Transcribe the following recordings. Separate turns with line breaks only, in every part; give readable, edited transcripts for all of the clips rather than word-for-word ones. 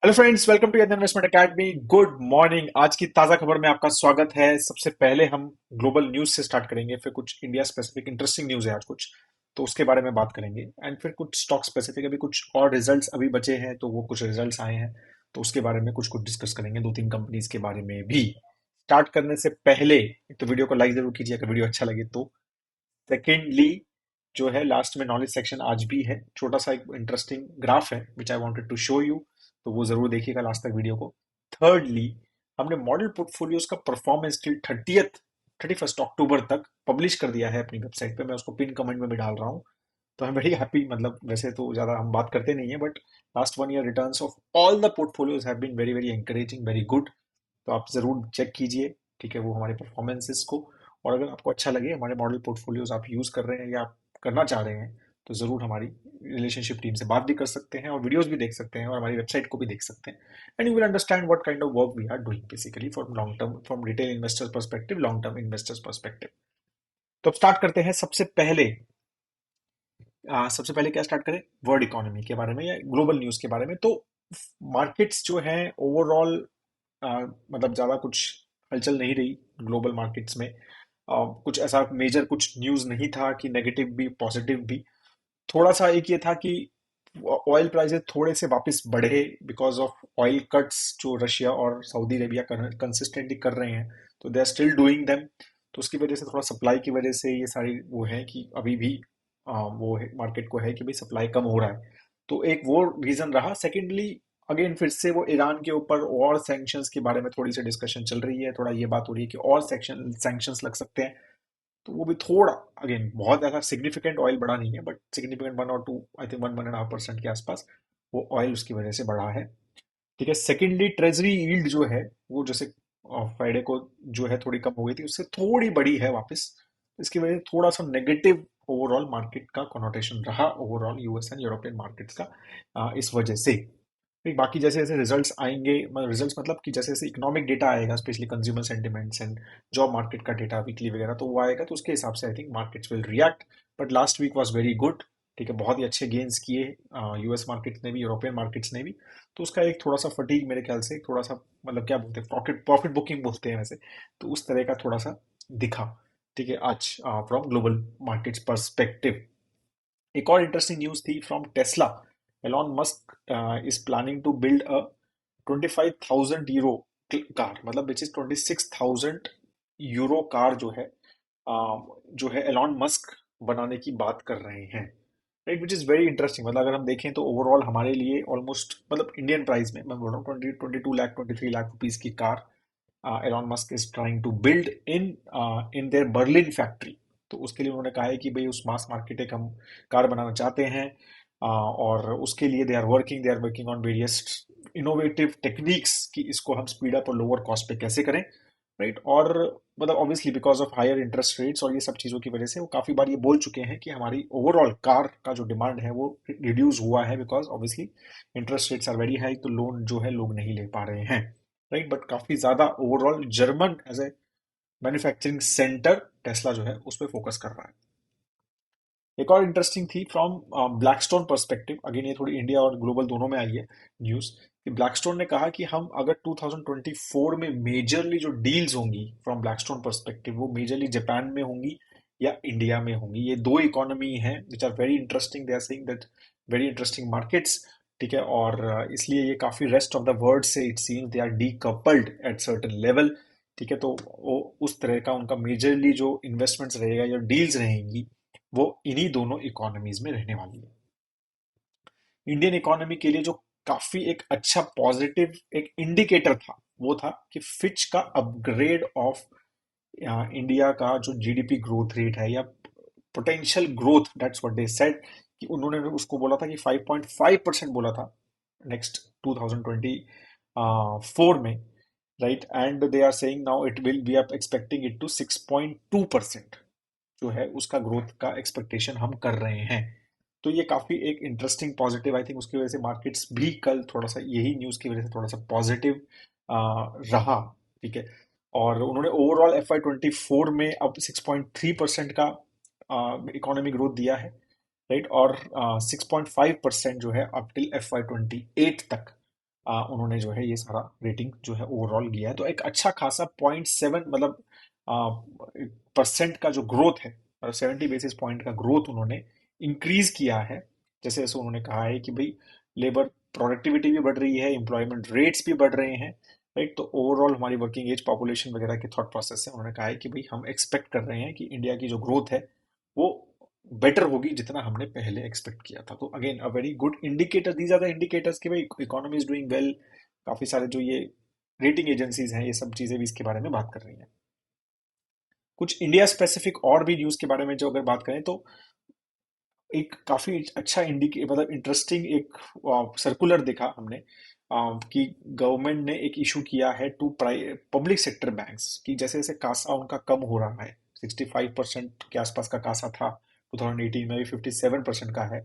Hello friends, welcome to investment academy. Good morning. आज की ताजा खबर में आपका स्वागत है। सबसे पहले हम ग्लोबल न्यूज से स्टार्ट करेंगे, फिर कुछ इंडिया स्पेसिफिक इंटरेस्टिंग न्यूज है आज कुछ, तो उसके बारे में बात करेंगे। एंड फिर कुछ स्टॉक स्पेसिफिक अभी कुछ और रिजल्ट्स अभी बचे हैं, तो वो कुछ रिजल्ट्स आए हैं, तो उसके बारे में कुछ कुछ डिस्कस करेंगे, दो तीन कंपनीज के बारे में भी। स्टार्ट करने से पहले एक तो वीडियो को लाइक जरूर कीजिए अगर वीडियो अच्छा लगे तो। सेकेंडली, जो है लास्ट में नॉलेज सेक्शन आज भी है, छोटा सा एक इंटरेस्टिंग ग्राफ है which I wanted to show you, तो वो जरूर देखिएगा लास्ट तक वीडियो को। थर्डली, हमने मॉडल पोर्टफोलियोज का परफॉर्मेंस टिल 31 अक्टूबर तक पब्लिश कर दिया है अपनी वेबसाइट पे। मैं उसको पिन कमेंट में भी डाल रहा हूँ। तो आई एम वेरी हैप्पी। मतलब वैसे तो ज्यादा हम बात करते नहीं है, but last 1 year returns of all the portfolios have been very very encouraging, very good. तो आप जरूर चेक कीजिए, ठीक है, वो हमारे परफॉर्मेंसेस को। और अगर आपको अच्छा लगे, हमारे मॉडल पोर्टफोलियोज आप यूज कर रहे हैं या आप करना चाह रहे हैं, तो जरूर हमारी रिलेशनशिप टीम से बात भी कर सकते हैं और वीडियोस भी देख सकते हैं और हमारी वेबसाइट को भी देख सकते हैं। And you will understand what kind of work we are doing basically for long term, from retail investors perspective, long term investors perspective. तो अब स्टार्ट करते हैं। सबसे पहले क्या स्टार्ट करें, वर्ल्ड इकोनॉमी के बारे में या ग्लोबल न्यूज के बारे में। तो मार्केट्स जो हैं ओवरऑल, मतलब ज़्यादा कुछ हलचल नहीं रही ग्लोबल मार्केट्स में। कुछ ऐसा मेजर कुछ न्यूज़ नहीं था कि नेगेटिव भी पॉजिटिव भी। थोड़ा सा एक ये था कि ऑयल प्राइसेस थोड़े से वापस बढ़े बिकॉज ऑफ ऑयल कट्स जो रशिया और सऊदी अरेबिया कंसिस्टेंटली कर रहे हैं, तो they are still doing them. तो उसकी वजह से, थोड़ा सप्लाई की वजह से ये सारी वो है कि अभी भी वो मार्केट को है कि भाई सप्लाई कम हो रहा है। तो एक वो रीजन रहा। सेकेंडली, अगेन फिर से वो ईरान के ऊपर और सैंक्शंस के बारे में थोड़ी सी डिस्कशन चल रही है, थोड़ा ये बात हो रही है कि और सेक्शन सैंक्शंस लग सकते हैं। तो वो भी थोड़ा, अगेन बहुत ऐसा सिग्निफिकेंट ऑयल बढ़ा नहीं है, बट सिग्निफिकेंट 1 और 2, आई थिंक 1-1.5% के आसपास वो ऑयल उसकी वजह से बढ़ा है। ठीक है। सेकेंडली, ट्रेजरी यील्ड जो है वो जैसे फ्राइडे को जो है थोड़ी कम हो गई थी, उससे थोड़ी बड़ी है वापस। इसकी वजह से थोड़ा सा नेगेटिव ओवरऑल मार्केट का कॉनोटेशन रहा, overall US and European markets का, इस वजह से। फिर बाकी जैसे जैसे रिजल्ट्स आएंगे, रिजल्ट्स मतलब कि जैसे जैसे इकोनॉमिक डेटा आएगा, specially consumer sentiments and job market का डेटा वीकली वगैरह, तो वो आएगा, तो उसके हिसाब से I think markets will react. But last week was very good. ठीक है, बहुत ही अच्छे गेन्स किए यूएस मार्केट्स ने भी, यूरोपियन मार्केट्स ने भी। तो उसका एक थोड़ा सा फटीग, मेरे ख्याल से एक थोड़ा सा, मतलब क्या बोलते हैं, प्रॉफिट प्रॉफिट बुकिंग बोलते हैं वैसे, तो उस तरह का थोड़ा सा दिखा। ठीक है, आज फ्रॉम ग्लोबल मार्केट्स पर्सपेक्टिव। एक और इंटरेस्टिंग न्यूज थी from Tesla. Elon Musk is planning to build a 25,000 euro car, मतलब विच इज 26,000 यूरो कार, जो है एलॉन मस्क बनाने की बात कर रहे हैं। Right, which is very interesting. मतलब अगर हम देखें तो ओवरऑल हमारे लिए ऑलमोस्ट, मतलब इंडियन प्राइस में मैं बोल रहा हूँ, 22 लाख 23 लाख रुपीज की car Elon Musk is trying to build in their Berlin factory. तो उसके लिए उन्होंने कहा है कि भाई उस मास मार्केट एक हम कार बनाना चाहते हैं, और उसके लिए they are working on various innovative techniques कि इसको हम स्पीड अप और लोअर कॉस्ट पे कैसे करें। राइट, और मतलब obviously because of higher interest rates और ये सब चीज़ों की वजह से वो काफ़ी बार ये बोल चुके हैं कि हमारी ओवरऑल कार का जो डिमांड है वो रिड्यूस हुआ है, because obviously interest rates are very high, तो लोन जो है लोग नहीं ले पा रहे हैं। राइट, बट काफ़ी ज़्यादा overall German as a manufacturing centre Tesla जो है उस पर फोकस कर रहा है। एक और इंटरेस्टिंग थी फ्रॉम ब्लैकस्टोन पर्सपेक्टिव। अगेन ये थोड़ी इंडिया और ग्लोबल दोनों में आई है न्यूज़, कि ब्लैकस्टोन ने कहा कि हम अगर 2024 में मेजरली जो डील्स होंगी फ्रॉम ब्लैकस्टोन पर्सपेक्टिव, वो मेजरली जापान में होंगी या इंडिया में होंगी। ये दो इकोनॉमी हैं which are very interesting, they are saying that very interesting markets. ठीक है, और इसलिए ये काफ़ी रेस्ट ऑफ द वर्ल्ड से it seems they are decoupled at certain level. ठीक है, तो वो उस तरह का उनका मेजरली जो इन्वेस्टमेंट्स रहेगा या डील्स रहेंगी, वो इन्हीं दोनों इकोनॉमीज में रहने वाली है। इंडियन इकोनॉमी के लिए जो काफी एक अच्छा पॉजिटिव एक इंडिकेटर था, वो था कि फिच का अपग्रेड ऑफ इंडिया का जो जीडीपी ग्रोथ रेट है या potential growth, that's what they said, कि उन्होंने उसको बोला था कि 5.5% बोला था नेक्स्ट 2024 में। Right, and they are saying now it will, we are expecting it to 6.2% जो है उसका ग्रोथ का एक्सपेक्टेशन हम कर रहे हैं। तो ये काफी एक इंटरेस्टिंग पॉजिटिव, आई थिंक उसकी वजह से मार्केट्स भी कल थोड़ा सा यही न्यूज की वजह से थोड़ा सा पॉजिटिव रहा। ठीक है, और उन्होंने ओवरऑल FY24 में अब 6.3% का इकोनॉमी ग्रोथ दिया है। राइट, और 6.5% जो है अप टिल FY28 तक उन्होंने जो है ये सारा रेटिंग जो है ओवरऑल लिया है। तो एक अच्छा खासा 0.7 मतलब परसेंट का जो ग्रोथ है, मतलब 70 बेसिस पॉइंट का ग्रोथ उन्होंने इंक्रीज किया है। जैसे जैसे उन्होंने कहा है कि भाई लेबर प्रोडक्टिविटी भी बढ़ रही है, एम्प्लॉयमेंट रेट्स भी बढ़ रहे हैं, राइट। तो ओवरऑल हमारी वर्किंग एज पॉपुलेशन वगैरह के थॉट प्रोसेस से उन्होंने कहा है कि भाई हम एक्सपेक्ट कर रहे हैं कि इंडिया की जो ग्रोथ है वो बेटर होगी जितना हमने पहले एक्सपेक्ट किया था। तो again a very good indicator, these are the indicators कि भाई इकोनॉमी इज डूइंग वेल। काफी सारे जो ये रेटिंग एजेंसीज हैं ये सब चीजें भी इसके बारे में बात कर रही हैं। कुछ इंडिया स्पेसिफिक और भी न्यूज के बारे में जो अगर बात करें तो एक काफी अच्छा इंडिके मतलब इंटरेस्टिंग एक सर्कुलर देखा हमने, कि गवर्नमेंट ने एक इशू किया है टू पब्लिक सेक्टर बैंक्स कि जैसे जैसे कासा उनका कम हो रहा है, 65% के आसपास का कासा था 2018 में, भी 57% का है।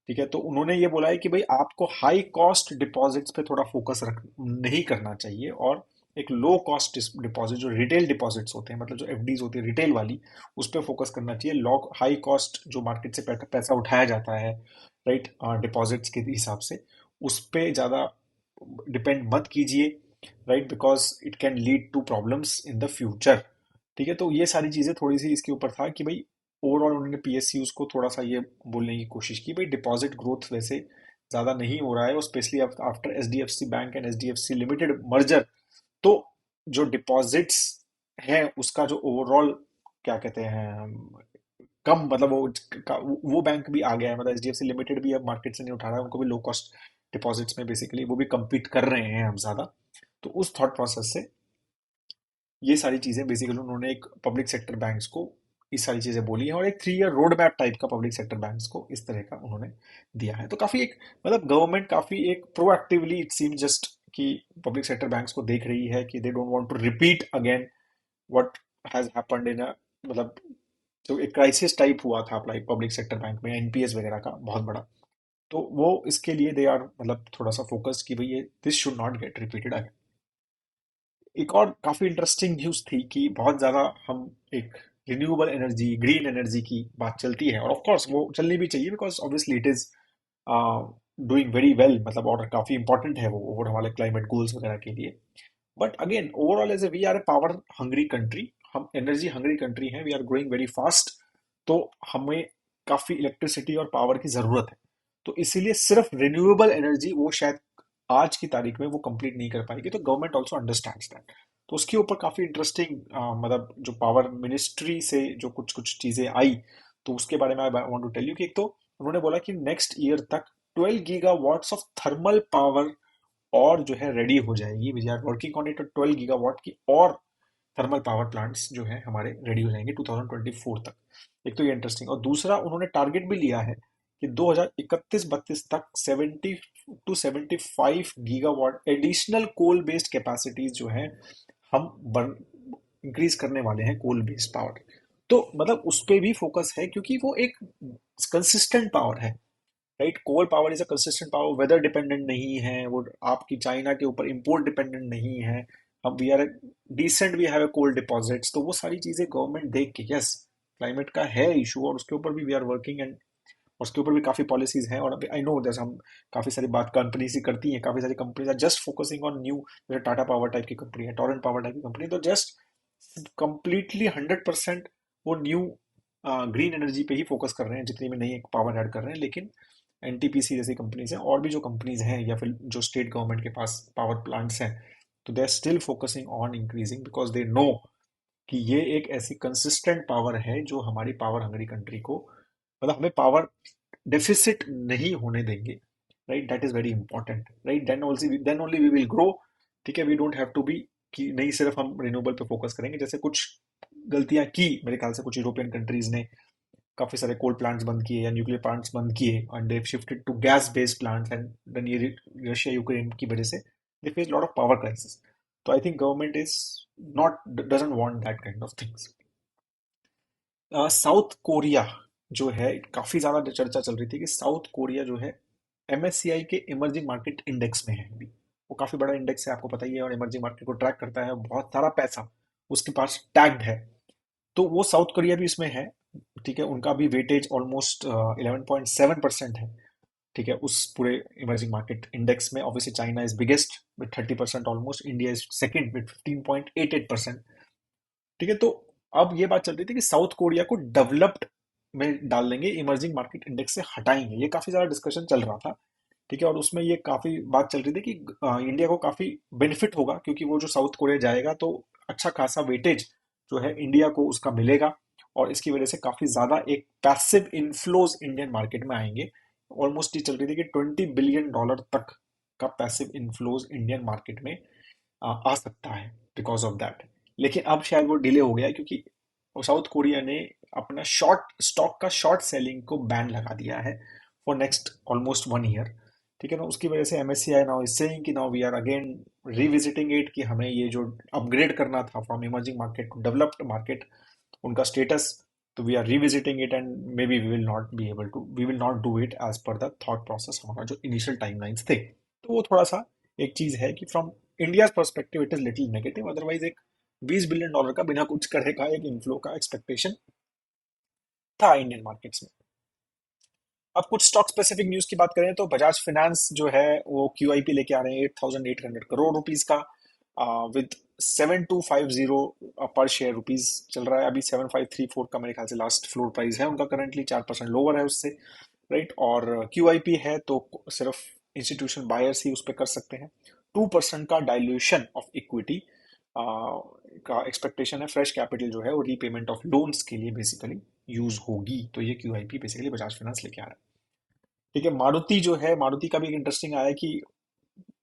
ठीक है, तो उन्होंने ये बोला है कि भाई आपको हाई कॉस्ट डिपॉजिट्स पे थोड़ा फोकस रख नहीं करना चाहिए, और एक लो कॉस्ट डिपॉजिट जो रिटेल डिपॉजिट्स होते हैं, मतलब जो एफडीज होती है रिटेल वाली, उस पर फोकस करना चाहिए। लो हाई कॉस्ट जो मार्केट से पैसा उठाया जाता है, राइट, डिपॉजिट्स के हिसाब से, उस पे ज़्यादा डिपेंड मत कीजिए, right, because it can lead to problems in the future. ठीक है, तो ये सारी चीज़ें थोड़ी सी इसके ऊपर था कि भाई ओवरऑल उन्होंने पीएसयूज को थोड़ा सा ये बोलने की कोशिश की भाई डिपॉजिट ग्रोथ वैसे ज़्यादा नहीं हो रहा है, और specially after HDFC bank and HDFC limited merger. तो जो डिपॉजिट्स हैं उसका जो ओवरऑल क्या कहते हैं कम, मतलब वो बैंक भी आ गया है, मतलब एचडीएफसी लिमिटेड भी अब मार्केट से नहीं उठा रहा है, उनको भी लो कॉस्ट डिपॉजिट्स में बेसिकली वो भी compete कर रहे हैं अब ज़्यादा। तो उस थॉट प्रोसेस से ये सारी चीजें बेसिकली उन्होंने एक पब्लिक सेक्टर बैंक्स को इस सारी चीजें बोली हैं, और एक 3 ईयर रोड मैप टाइप का पब्लिक सेक्टर बैंक्स को इस तरह का उन्होंने दिया है। तो काफी एक मतलब गवर्नमेंट काफी एक प्रोएक्टिवली इट सीम जस्ट कि पब्लिक सेक्टर बैंक्स को देख रही है कि they don't want to repeat again what has happened in a, मतलब जो एक क्राइसिस टाइप हुआ था पब्लिक सेक्टर बैंक में एनपीएस वगैरह का बहुत बड़ा। तो वो इसके लिए दे आर मतलब थोड़ा सा फोकस कि भाई ये this should not gate repeated. एक और काफी इंटरेस्टिंग न्यूज थी कि बहुत ज्यादा हम एक रिन्यूएबल एनर्जी ग्रीन एनर्जी की बात चलती है, और ऑफ कोर्स वो चलनी भी चाहिए because obviously it is doing very well, मतलब और काफी इंपॉर्टेंट है वो ओवर हमारे क्लाइमेट गोल्स वगैरह के लिए। But again overall as a we are a power hungry country, हम एनर्जी हंग्री कंट्री हैं, we are growing very fast. तो हमें काफी इलेक्ट्रिसिटी और पावर की जरूरत है। तो इसीलिए सिर्फ रिन्यूएबल एनर्जी वो शायद आज की तारीख में वो कंप्लीट नहीं कर पाएगी, तो गवर्नमेंट ऑल्सो अंडरस्टैंड्स दैट। तो उसके ऊपर काफी इंटरेस्टिंग मतलब जो पावर मिनिस्ट्री से जो कुछ कुछ चीजें आई, तो उसके बारे में I want to tell you कि एक तो उन्होंने बोला कि नेक्स्ट ईयर तक 12 गीगावाट्स ऑफ थर्मल पावर और जो है रेडी हो जाएगी, we are working on it, 12 gigawatt की और थर्मल पावर प्लांट्स जो है हमारे रेडी हो जाएंगे 2024 तक। एक तो ये इंटरेस्टिंग, और दूसरा उन्होंने टारगेट भी लिया है कि 2031-32 तक 70 to 75 gigawatt additional coal based capacities जो है हम बर्न इंक्रीज करने वाले हैं कोल बेस्ड पावर। तो मतलब उस पे भी फोकस है क्योंकि वो एक कंसिस्टेंट पावर है, right. Coal power is a consistent power, weather dependent नहीं है वो, आपकी चाइना के ऊपर इंपोर्ट डिपेंडेंट नहीं है। हम we are decent, we have coal deposits, तो वो सारी चीजें गवर्नमेंट देख के, यस क्लाइमेट का है इशू और उसके ऊपर भी वी आर वर्किंग, एंड उसके ऊपर भी काफी पॉलिसीज हैं। और अभी आई नो जैसे हम काफी सारी बात कंपनी से करती हैं, काफी सारी companies are just focusing on new, जैसे टाटा पावर टाइप की कंपनी है, टोरेंट पावर टाइप की कंपनी, तो जस्ट कंप्लीटली 100% वो न्यू ग्रीन एनर्जी पे ही फोकस कर रहे हैं जितनी भी नई पावर ऐड कर रहे हैं। लेकिन एनटीपीसी जैसी कंपनीज हैं और भी जो कंपनीज हैं या फिर जो स्टेट गवर्नमेंट के पास पावर प्लांट्स हैं, तो they are still focusing on increasing because they know कि ये एक ऐसी कंसिस्टेंट पावर है जो हमारी पावर हंगरी कंट्री को, मतलब हमें पावर डेफिसिट नहीं होने देंगे, right. That is very important, right. Then only we will grow. ठीक है, we don't have to be कि नहीं सिर्फ हम रिन्यूएबल पे फोकस करेंगे, जैसे कुछ गलतियां की मेरे ख्याल से कुछ यूरोपियन कंट्रीज ने, काफी सारे कोल प्लांट्स बंद किए या न्यूक्लियर प्लांट्स बंद किए and they shifted to gas based plants, and then ये रशिया यूक्रेन की वजह से they face lot of power crisis. तो I think government is not doesn't want that kind of things. South Korea जो है, काफी ज्यादा चर्चा चल रही थी कि साउथ कोरिया जो है एमएससीआई के इमर्जिंग मार्केट इंडेक्स में है अभी। वो काफी बड़ा इंडेक्स है, आपको पता ही है, और इमर्जिंग मार्केट को ट्रैक करता है, बहुत सारा पैसा उसके पास टैग्ड है। तो वो साउथ कोरिया भी इसमें है। ठीक है, उनका भी वेटेज ऑलमोस्ट 11.7% है। ठीक है, उस पूरे इमर्जिंग मार्केट इंडेक्स में obviously China is biggest with 30% almost, India is second with 15.88%। ठीक है, तो अब ये बात चल रही थी कि साउथ कोरिया को डेवलप्ड में डाल देंगे, इमर्जिंग मार्केट इंडेक्स से हटाएंगे, ये काफी ज्यादा डिस्कशन चल रहा था। ठीक है, और उसमें ये काफी बात चल रही थी कि इंडिया को काफी बेनिफिट होगा, क्योंकि वो जो साउथ कोरिया जाएगा तो अच्छा खासा वेटेज जो है इंडिया को उसका मिलेगा, और इसकी वजह से काफी ज्यादा एक पैसिव इनफ्लोज इंडियन मार्केट में आएंगे। ऑलमोस्ट ये चल रही थी कि $20 बिलियन तक का पैसिव इनफ्लोज इंडियन मार्केट में आ सकता है बिकॉज ऑफ दैट। लेकिन अब शायद वो डिले हो गया है, क्योंकि साउथ कोरिया ने अपना शॉर्ट स्टॉक का शॉर्ट सेलिंग को बैन लगा दिया है फॉर नेक्स्ट ऑलमोस्ट 1 ईयर। ठीक है ना, उसकी वजह से एमएससीआई नाउ इज सेइंग कि now we are again revisiting it, कि हमें ये जो अपग्रेड करना था from emerging market to developed market, उनका स्टेटस, तो we are revisiting it and maybe we will not do it as per the thought process, हमारा जो इनिशियल टाइमलाइंस थे। तो वो थोड़ा सा एक चीज है कि from India perspective it is little negative, otherwise एक $20 बिलियन का बिना कुछ करे का एक इनफ्लो का एक्सपेक्टेशन था इंडियन मार्केट्स में। अब कुछ स्टॉक स्पेसिफिक न्यूज की बात करें तो बजाज फाइनेंस जो है वो क्यूआईपी लेके आ रहे हैं 8,800 करोड़ रुपीज का, विद 7,250 पर शेयर रुपीज चल रहा है अभी। 7,534 का मेरे ख्याल से लास्ट फ्लोर प्राइस है उनका, करंटली 4% लोअर है उससे, राइट। और क्यूआईपी है तो सिर्फ इंस्टीट्यूशन बायर्स ही उस पर कर सकते हैं। 2% का डाइल्यूशन ऑफ इक्विटी का एक्सपेक्टेशन है। फ्रेश कैपिटल जो है वो रीपेमेंट ऑफ लोन्स के लिए बेसिकली यूज होगी, तो ये क्यूआईपी बेसिकली बजाज फाइनेंस लेके आ रहा है। ठीक है, मारुति जो है, मारुति का भी एक इंटरेस्टिंग आया है कि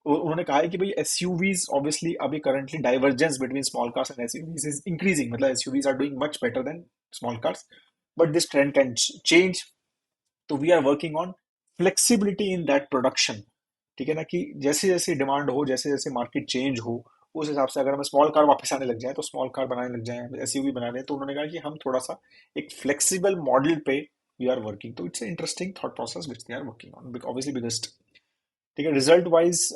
उन्होंने कहा है कि भाई एसयूवीज ऑब्वियसली अभी currently divergence between small cars and SUVs is increasing, मतलब SUVs are doing much better than small cars, but this trend can change, तो we are working on flexibility in that production. ठीक है ना, कि जैसे जैसे demand हो, जैसे जैसे मार्केट चेंज हो, उस हिसाब से अगर हमें स्मॉल कार वापस आने लग जाए तो स्मॉल कार बनाने लग जाए, एसयूवी बनाने, तो उन्होंने कहा कि हम थोड़ा सा एक फ्लेक्सिबल मॉडल पे वी आर वर्किंग। तो it's interesting thought process which they are working on, obviously biggest. ठीक है, रिजल्ट वाइज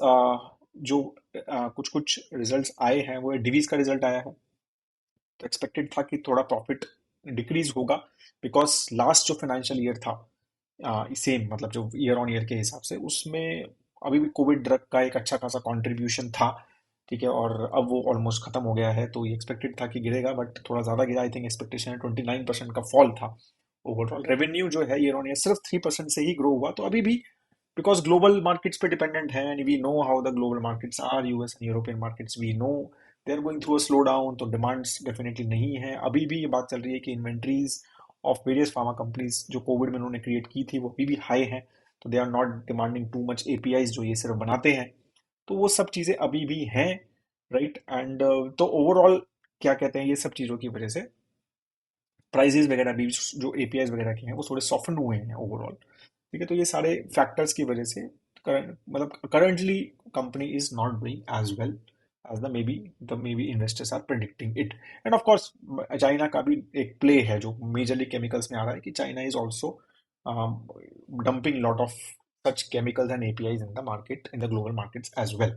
जो कुछ कुछ रिजल्ट्स आए हैं, वो डिवीज का रिजल्ट आया है, तो एक्सपेक्टेड था कि थोड़ा प्रॉफिट डिक्रीज होगा, बिकॉज लास्ट जो फाइनेंशियल ईयर था सेम, मतलब जो ईयर ऑन ईयर के हिसाब से, उसमें अभी भी कोविड ड्रग का एक अच्छा खासा कंट्रीब्यूशन था। ठीक है, और अब वो ऑलमोस्ट खत्म हो गया है, तो ये एक्सपेक्टेड था कि गिरेगा, बट थोड़ा ज़्यादा गिरा। आई थिंक एक्सपेक्टेशन है 29% का फॉल था। ओवरऑल रेवेन्यू जो है ईयर ऑन ईयर सिर्फ 3% से ही ग्रो हुआ, तो अभी भी बिकॉज ग्लोबल मार्केट्स पे डिपेंडेंट है, and we know how the global markets are, US and European markets, we know they are going through a slow down, तो डिमांड्स डेफिनेटली नहीं है। अभी भी ये बात चल रही है कि inventories of various pharma companies जो कोविड में उन्होंने क्रिएट की थी वो अभी भी हाई है, तो they are not demanding too much APIs जो ये सिर्फ बनाते हैं, तो वो सब चीज़ें अभी भी हैं, राइट। एंड तो ओवरऑल क्या कहते हैं, ये सब चीज़ों की वजह से प्राइजेस वगैरह भी जो एपीआईज वगैरह के हैं वो थोड़े सॉफ्टन हुए हैं ओवरऑल। ठीक है, तो ये सारे फैक्टर्स की वजह से मतलब currently company is not doing as well as the maybe investors are predicting it. And of course China का भी एक प्ले है जो मेजरली केमिकल्स में आ रहा है, कि China is also dumping lot of such chemicals and APIs in the market, in the global markets as well.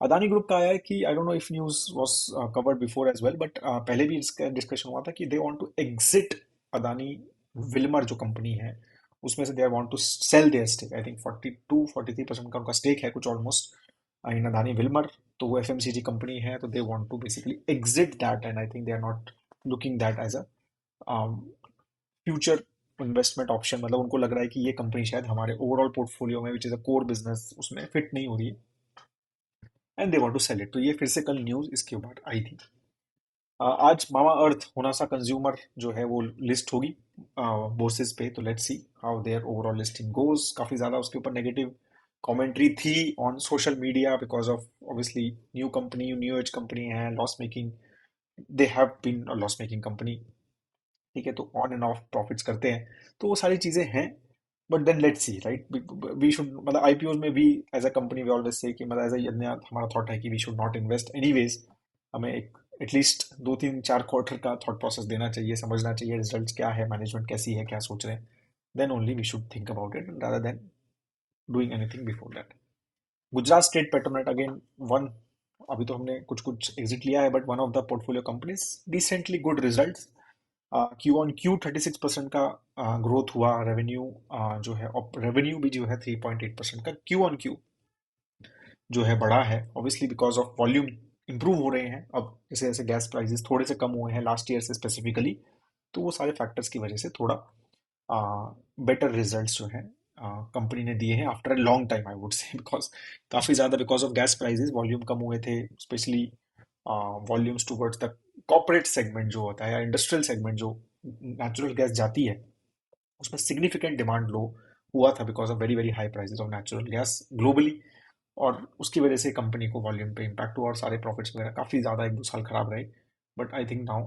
Adani group का आया है कि I don't know if news was covered before as well, but पहले भी इसका discussion हुआ था कि they want to exit Adani Wilmar जो कंपनी है उसमें से, they want to sell their stake. I think 42-43% का उनका स्टेक है कुछ ऑलमोस्ट इन अदानी विल्मर, तो वो एफएमसीजी कंपनी है, तो they want to basically exit that, and I think they are not looking that as a future investment option. मतलब उनको लग रहा है कि ये कंपनी शायद हमारे ओवरऑल पोर्टफोलियो में, which is a core business, उसमें फिट नहीं हो रही है, and they want to sell it. तो ये फिर से कल न्यूज इसके ऊपर आई थी। आज मामा अर्थ होनासा कंज्यूमर जो है वो लिस्ट होगी बोर्सेज पे, तो let's see how their overall listing goes. काफी ज्यादा उसके ऊपर नेगेटिव कमेंट्री थी on social media because of obviously new company, new age company है, loss making, they have been loss making company. ठीक है, तो ऑन एंड ऑफ प्रॉफिट्स करते हैं, तो वो सारी चीजें हैं। But then let's see, right, we should, मतलब आईपीओ में भी as a company we always say कि, मतलब एज अ हमारा थॉट है कि we should not invest anyways. हमें एक एटलीस्ट 2-3-4 क्वार्टर का थॉट प्रोसेस देना चाहिए, समझना चाहिए रिजल्ट्स क्या है, मैनेजमेंट कैसी है, क्या सोच रहे हैं, then only we should think about it rather than doing anything before that. Gujarat State Petronet again one, अभी तो हमने कुछ कुछ एग्जिट लिया है, but one of the portfolio companies, decently good results, Q-on-Q 36% का ग्रोथ हुआ। रेवेन्यू जो है, रेवेन्यू भी जो है 3.8% का Q-on-Q जो है बढ़ा है, obviously because of volume improve हो रहे हैं। अब जैसे जैसे गैस प्राइसेस थोड़े से कम हुए हैं लास्ट ईयर से स्पेसिफिकली, तो वो सारे फैक्टर्स की वजह से थोड़ा बेटर रिजल्ट्स जो है कंपनी ने दिए हैं after a long time, I would say. Because काफ़ी ज़्यादा because of gas prices volume कम हुए थे, specially volumes towards the corporate segment जो होता है या इंडस्ट्रियल सेगमेंट जो नेचुरल गैस जाती है, उसमें सिग्निफिकेंट डिमांड लो हुआ था because of very very high prices of natural gas globally. और उसकी वजह से कंपनी को वॉल्यूम पे इम्पैक्ट हुआ और सारे प्रॉफिट्स वगैरह काफ़ी ज़्यादा एक दो साल खराब रहे। But I think now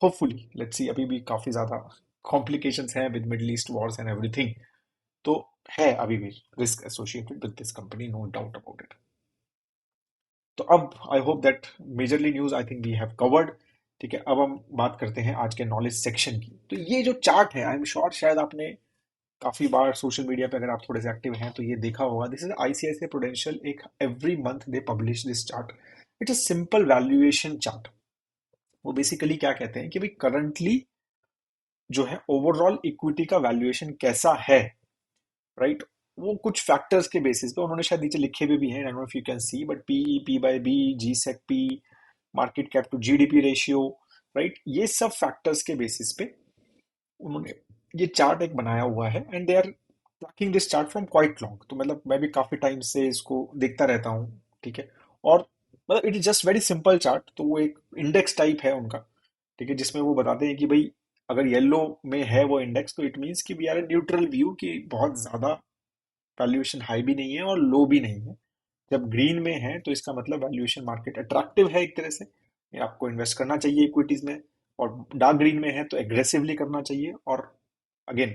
hopefully let's see, अभी भी काफ़ी ज़्यादा कॉम्प्लिकेशंस हैं with middle east wars and everything, तो है अभी भी risk associated with this company, no doubt about it. तो अब I hope that majorly news I think we have covered. ठीक है, अब हम बात करते हैं आज के नॉलेज सेक्शन की। तो ये जो चार्ट है, आई एम श्योर शायद आपने काफी बार सोशल मीडिया पे अगर आप थोड़े से एक्टिव हैं तो ये देखा होगा। दिस इज आईसीआईसीआई प्रुडेंशियल, एक every month they publish this chart. It's a simple valuation chart. वो बेसिकली क्या कहते हैं कि भाई करंटली जो है ओवरऑल इक्विटी का वैल्यूएशन कैसा है, राइट। वो कुछ फैक्टर्स के बेसिस पे उन्होंने शायद नीचे लिखे हुए भी हैं, I don't know if you can see, but PE, P by B, G sec P, market cap to GDP ratio, right, ये सब फैक्टर्स के बेसिस पे उन्होंने ये चार्ट एक बनाया हुआ है and they are tracking this chart from quite long. तो मतलब मैं भी काफी टाइम से इसको देखता रहता हूँ। ठीक है, और मतलब it is just very simple chart. तो वो एक इंडेक्स टाइप है उनका, ठीक है, जिसमें वो बताते हैं कि भाई अगर येलो में है वो इंडेक्स तो इट मीन्स कि we are a neutral view, कि बहुत ज्यादा वैल्यूएशन हाई भी नहीं है और लो भी नहीं है। जब ग्रीन में है तो इसका मतलब वैल्यूएशन मार्केट अट्रैक्टिव है एक तरह से, ये आपको इन्वेस्ट करना चाहिए इक्विटीज में। और डार्क ग्रीन में है तो एग्रेसिवली करना चाहिए। और अगेन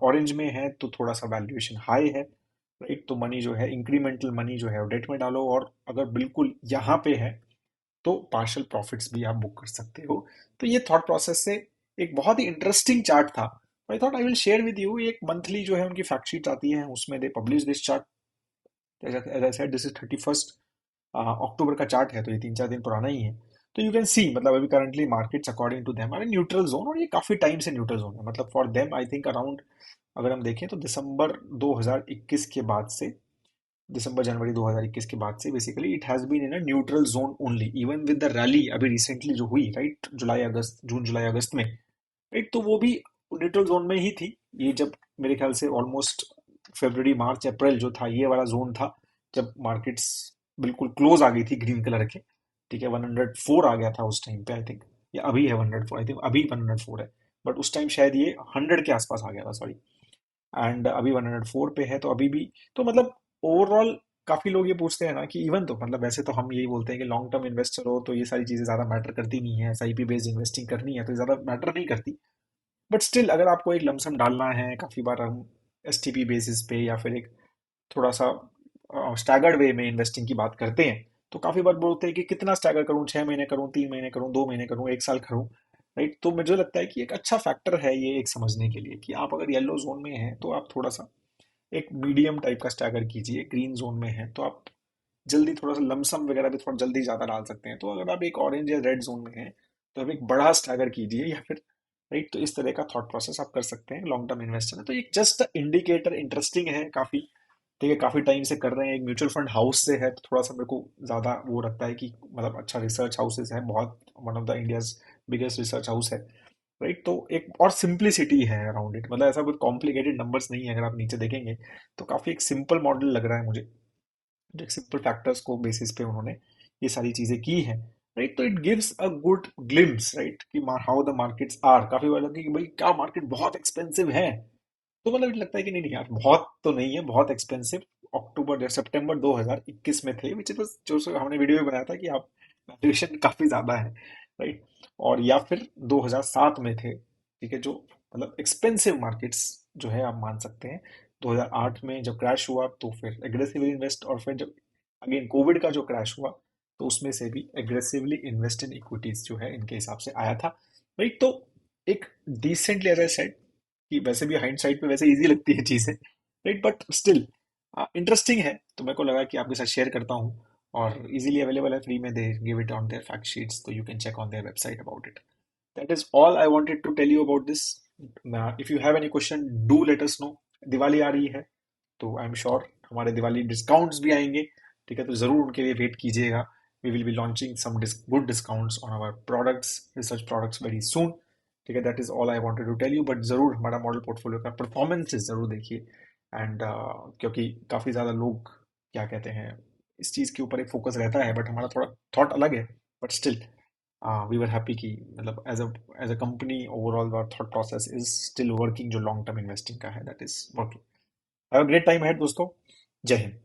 ऑरेंज में है तो थोड़ा सा वैल्यूएशन हाई है, राइट। तो मनी जो है, इंक्रीमेंटल मनी जो है वो डेट में डालो, और अगर बिल्कुल यहाँ पे है तो पार्शियल प्रॉफिट्स भी आप बुक कर सकते हो। तो ये थॉट प्रोसेस से एक बहुत ही इंटरेस्टिंग चार्ट था। I thought I will share with you. एक मंथली जो है उनकी फैक्ट शीट आती है, उसमें they publish this chart. As I said, this is 31st October का चार्ट है, तो ये 3-4 दिन पुराना ही है। तो यू कैन सी मतलब अभी currently markets according to them are neutral zone, और ये काफी टाइम से न्यूट्रल जोन है। मतलब for them I think around, अगर हम देखें तो दिसंबर 2021 के बाद से, दिसंबर जनवरी 2021 के बाद से basically it has been in a neutral zone only, even with the rally अभी रिसेंटली जो हुई, राइट, जुलाई अगस्त, जून जुलाई अगस्त में, राइट, तो वो भी न्यूट्रल जोन में ही थी। ये जब मेरे ख्याल से ऑलमोस्ट फरवरी मार्च अप्रैल जो था, ये वाला जोन था जब मार्केट्स बिल्कुल क्लोज आ गई थी ग्रीन कलर के। ठीक है, 104 आ गया था उस टाइम पे आई थिंक, या अभी है 104, आई थिंक अभी 104 है। बट उस टाइम शायद ये 100 के आसपास आ गया था, सॉरी। एंड अभी 104 पे है, तो अभी भी, तो मतलब ओवरऑल काफी लोग ये पूछते हैं ना कि इवन तो मतलब वैसे तो हम यही बोलते हैं कि लॉन्ग टर्म इन्वेस्टर हो तो ये सारी चीजें ज्यादा मैटर करती नहीं है, एसआईपी बेस्ड इन्वेस्टिंग करनी है तो ज्यादा मैटर नहीं करती। बट स्टिल अगर आपको एक लमसम डालना है, काफी बार हम एसटीपी बेसिस पे या फिर एक थोड़ा सा स्टैगर्ड वे में इन्वेस्टिंग की बात करते हैं, तो काफी बार बोलते हैं कि कितना स्टैगर करूं, 6 महीने करूं, 3 महीने करूं, 2 महीने करूं, एक साल करूं, राइट। तो मुझे लगता है कि एक अच्छा फैक्टर है ये एक समझने के लिए कि आप अगर येलो जोन में हैं तो आप थोड़ा सा एक मीडियम टाइप का स्टैगर कीजिए, ग्रीन जोन में है तो आप जल्दी थोड़ा सा लमसम वगैरह भी थोड़ा जल्दी ज्यादा डाल सकते हैं। तो अगर आप एक ऑरेंज या रेड जोन में हैं तो आप एक बड़ा स्टैगर कीजिए, या फिर, राइट, तो इस तरह का थॉट प्रोसेस आप कर सकते हैं लॉन्ग टर्म इन्वेस्टर में। तो एक जस्ट इंडिकेटर इंटरेस्टिंग है काफी। ठीक है, काफी टाइम से कर रहे हैं, एक म्यूचुअल फंड हाउस से है, तो थोड़ा सा मेरे को ज्यादा वो लगता है कि मतलब अच्छा रिसर्च हाउसेस है बहुत, one of the India's biggest research house है, राइट। तो एक और सिंप्लिसिटी है अराउंड इट, मतलब ऐसा कोई कॉम्प्लिकेटेड नंबर्स नहीं है, अगर आप नीचे देखेंगे तो काफी एक सिंपल मॉडल लग रहा है मुझे, जो सिंपल फैक्टर्स को बेसिस पे उन्होंने ये सारी चीजें की हैं, राइट। तो it gives a good glimpse, right, कि हाउ द मार्केट्स आर। काफी बार लगता है कि भाई क्या मार्केट बहुत एक्सपेंसिव है, तो मतलब लगता है कि नहीं नहीं यार, बहुत तो नहीं है, बहुत एक्सपेंसिव अक्टूबर या सितंबर 2021 में थे, विच इज जो हमने वीडियो में बनाया था कि आप वैल्यूएशन काफी ज्यादा है, राइट। और या फिर 2007 में थे, ठीक है, जो मतलब एक्सपेंसिव मार्केट्स जो है आप मान सकते हैं। 2008 में जब क्रैश हुआ तो फिर एग्रेसिवली इन्वेस्ट, और फिर जब अगेन कोविड का जो क्रैश हुआ तो उसमें से भी एग्रेसिवली इन्वेस्ट इन इक्विटीज जो है इनके हिसाब से आया था, राइट। तो एक डिसेंटली, एज आई सेड, कि वैसे भी हाइंड पे वैसे इजी लगती है चीजें, राइट, बट स्टिल इंटरेस्टिंग है, तो मेरे को लगा कि आपके साथ शेयर करता हूँ। और इजीली अवेलेबल है, फ्री में they give it on their fact sheets, तो you can check on their website about it. That is all I wanted to tell you about this. If you have any question, do let us know. Diwali आ रही है तो I am sure हमारे Diwali discounts भी आएंगे, ठीक है, तो ज़रूर उनके लिए वेट कीजिएगा. We will be launching some good discounts on our products, research products very soon. ठीक है, that is all I wanted to tell you. But ज़रूर हमारा मॉडल पोर्टफोलियो का परफॉर्मेंसेस ज़रूर देखिए. एंड क्योंकि काफ़ी ज़्यादा लोग क्या कहते हैं, इस चीज़ के ऊपर एक फोकस रहता है, बट हमारा थोड़ा थॉट अलग है. But still we were happy कि मतलब as a company overall our thought process is still working, जो लॉन्ग टर्म इन्वेस्टिंग का है that is working. Have a great time ahead दोस्तों. जय हिंद.